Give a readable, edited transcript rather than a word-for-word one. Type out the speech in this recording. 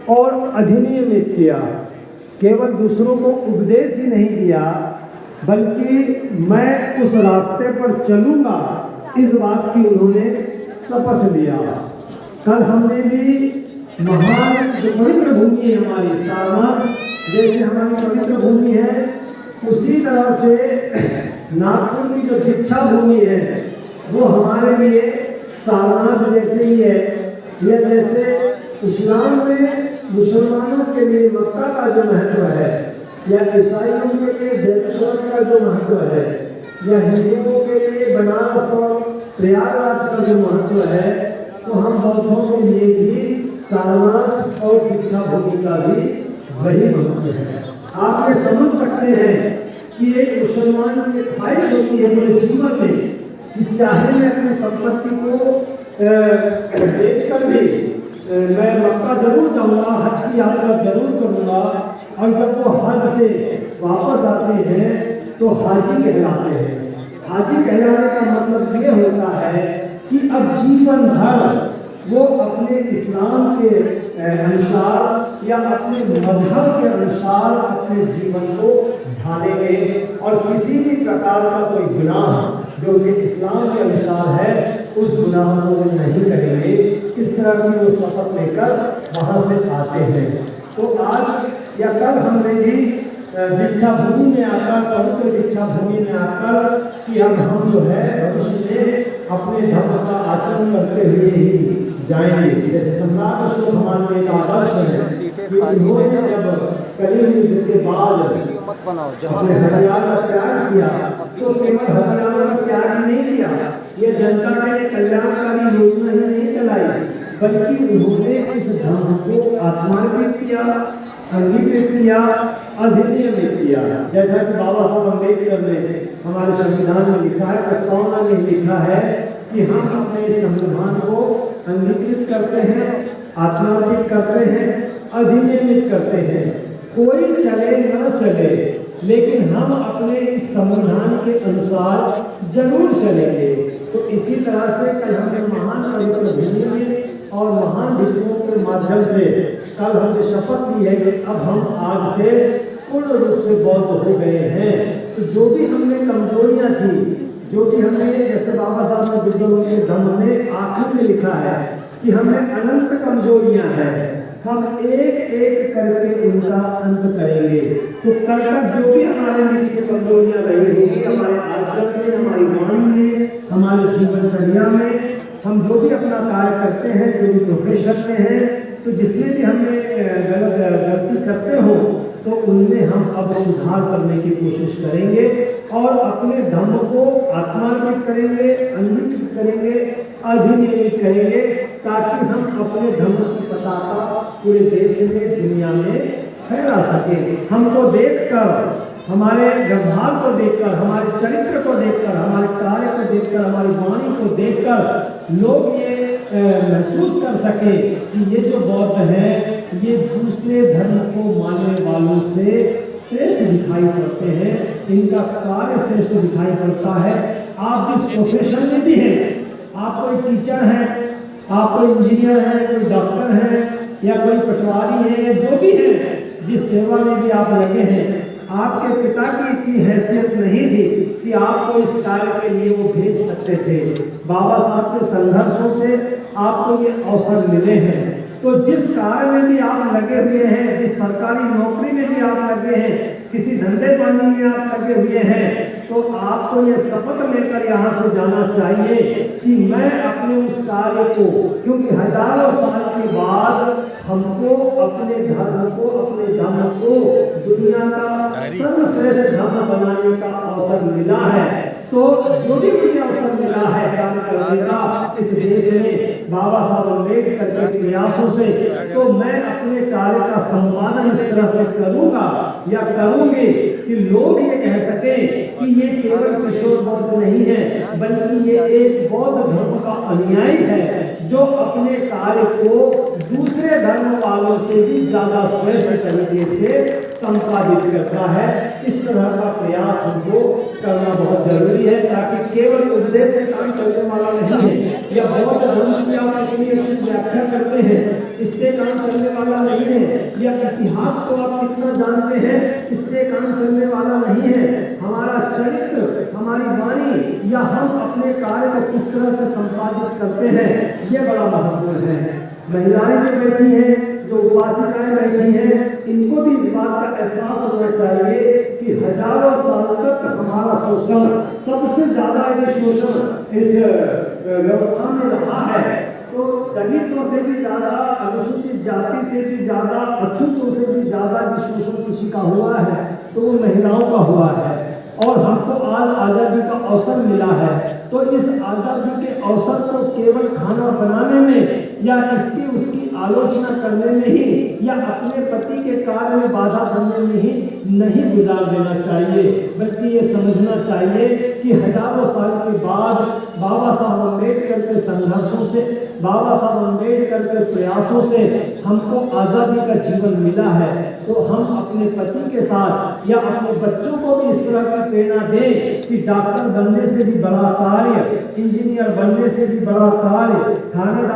और अधिनियमित किया। केवल दूसरों को उपदेश ही नहीं दिया, बल्कि मैं उस रास्ते पर चलूँगा, इस बात की उन्होंने शपथ लिया। कल हमने भी महान जो पवित्र भूमि है हमारी सारनाथ, जैसे हमारी पवित्र भूमि है, उसी तरह से नागपुर की जो दीक्षा भूमि है वो हमारे लिए सारनाथ जैसे ही है। या जैसे इस्लाम में मुसलमानों के लिए मक्का का जो महत्व है, या ईसाइयों के लिए जेरूसलम का जो महत्व है, या हिंदुओं के लिए बनारस और प्रयागराज का जो महत्व है, तो हम बौद्धों के लिए भी सारनाथ और दीक्षा भूमि का भी वही महत्व है। आप ये समझ सकते हैं कि एक मुसलमान की ख्वाहिश होती है मेरे जीवन में कि चाहे मैं अपनी संपत्ति को बेच कर भी मैं मक्का जरूर जाऊंगा, हज की यात्रा जरूर करूंगा, और जब वो हज से वापस आते हैं तो हाजी कहलाते हैं। हाजी कहलाने का मतलब ये होता है कि अब जीवन भर वो अपने इस्लाम के अनुसार या अपने मजहब के अनुसार अपने जीवन को ढालेंगे, और किसी भी प्रकार का कोई गुनाह जो कि इस्लाम के अनुसार है उस गुनाह को वो नहीं करेंगे। इस तरह की वो शपथ लेकर वहाँ से आते हैं। तो आज या कल हमने भी दीक्षा भूमि में आकर, पवित्र दीक्षा भूमि में आकर कि अब हम जो है भविष्य में अपने धर्म का आचरण करते हुए ही जाएंगे। जैसे सम्राट अशोक हमारे एक आदर्श है कि उन्होंने जब कलिंग युद्ध के बाद अपने हथियार का त्याग किया तो केवल हथियारों का त्याग ही नहीं किया, ये जनता के कल्याणकारी योजना ही नहीं चलाई, बल्कि उन्होंने उस धर्म को आत्मार्पित किया, अंगीकृत किया, अधिनियमित किया। जैसा कि बाबा साहब अम्बेडकर ने हमारे संविधान में लिखा है, प्रस्तावना में लिखा है कि हम अपने संविधान को अंगीकृत करते हैं, आत्मार्पित करते हैं, अधिनियमित करते हैं। कोई चले ना चले, लेकिन हम अपने इस संविधान के अनुसार जरूर चलेंगे। तो इसी तरह से कल हमने महान पवित्र भूमि में और महान भिक्षुओं के माध्यम से कल हमने शपथ ली है कि अब हम आज से पूर्ण रूप से बौद्ध हो गए हैं। तो जो भी हमने कमजोरियां थी, जो भी हमने, जैसे बाबा साहब ने विद्यालयों के धम्म में आखिर में लिखा है कि हमें अनंत कमजोरियां हैं, हम एक एक करके उनका अंत करेंगे। तो कल तक जो भी हमारे बीच की कमजोरियां रही होगी, हमारे आचरण में, हमारी वाणी में, हमारे जीवनचर्या में, हम जो भी अपना कार्य करते हैं, जो भी प्रोफेशन में हैं, तो जिसमें भी हमें गलती करते हो तो उनमें हम अब सुधार करने की कोशिश करेंगे और अपने धर्म को आत्मार्पित करेंगे, अंगीकृत करेंगे, अधिनियमित करेंगे, ताकि हम अपने धर्म की पताका पूरे देश में, दुनिया में फैला सकें। हमको देखकर, हमारे व्यवहार को देखकर, हमारे चरित्र को देखकर, हमारे कार्य को देखकर, हमारी वाणी को देखकर लोग ये महसूस कर सके कि ये जो बौद्ध है ये दूसरे धर्म को मानने वालों से श्रेष्ठ दिखाई पड़ते हैं, इनका कार्य श्रेष्ठ दिखाई पड़ता है। आप जिस प्रोफेशन में भी हैं, आप कोई टीचर हैं, आप कोई इंजीनियर हैं, कोई डॉक्टर हैं, या कोई पटवारी है, या जो भी है, जिस सेवा में भी आप लगे हैं, आपके पिता की इतनी हैसियत नहीं थी कि आपको इस कार्य के लिए वो भेज सकते थे। बाबा साहब के संघर्षों से आपको ये अवसर मिले हैं। तो जिस कार्य में भी आप लगे हुए हैं, जिस सरकारी नौकरी में भी आप लगे हैं, किसी धंधे पानी में आप लगे हुए हैं, तो आपको ये शपथ लेकर यहाँ से जाना चाहिए कि मैं अपने उस कार्य को, क्योंकि हजारों साल के बाद हमको अपने धर्म को, अपने धर्म को दुनिया का सर्वश्रेष्ठ धर्म बनाने का अवसर मिला है। तो जो भी मुझे अवसर मिला है काम करने का इस देश में बाबा साहब अम्बेडकर के प्रयासों से, तो मैं अपने कार्य का संपादन इस तरह से करूँगा या करूँगी कि लोग ये कह सकें कि ये केवल किशोर बौद्ध नहीं है, बल्कि ये एक बौद्ध धर्म का अनुयायी है, जो अपने कार्य को दूसरे धर्म वालों से भी ज्यादा श्रेष्ठ तरीके से संपादित करता है। इस तरह का प्रयास हमको करना बहुत जरूरी है, ताकि केवल उपदेश से काम चलने वाला नहीं है, या बौद्ध धर्म की आप इतनी अच्छी व्याख्या करते हैं इससे काम चलने वाला नहीं है, या इतिहास को आप कितना जानते हैं इससे काम चलने वाला नहीं है। हमारा चरित्र, हमारी वाणी या हम अपने कार्य को किस तरह से संपादित करते हैं, ये बड़ा महत्वपूर्ण है। महिलाएं जो बैठी हैं, जो उपासिकाएं बैठी हैं, इनको भी इस बात का एहसास होना चाहिए कि हजारों साल तक हमारा शोषण, सबसे ज्यादा यदि शोषण इस व्यवस्था में रहा है तो दलितों से भी ज्यादा, अनुसूचित जाति से भी ज्यादा, अछूतों से भी ज्यादा यदि शोषण किसी का हुआ है तो वो महिलाओं का हुआ है। और हमको आज आज़ादी का अवसर मिला है, तो इस आज़ादी के अवसर को केवल खाना बनाने में या इसकी उसकी आलोचना करने में ही या अपने पति के कार्य में बाधा बनने में ही नहीं गुजार देना चाहिए, बल्कि ये समझना चाहिए कि हजारों साल के बाद बाबा साहब अम्बेडकर के संघर्षों से, बाबा साहब अम्बेडकर के प्रयासों से हमको आज़ादी का जीवन मिला है। तो हम अपने पति के साथ या अपने बच्चों को भी इस तरह की प्रेरणा दें कि डॉक्टर बनने से भी बड़ा कार्य, इंजीनियर बनने से भी बड़ा कार्य, थानेदार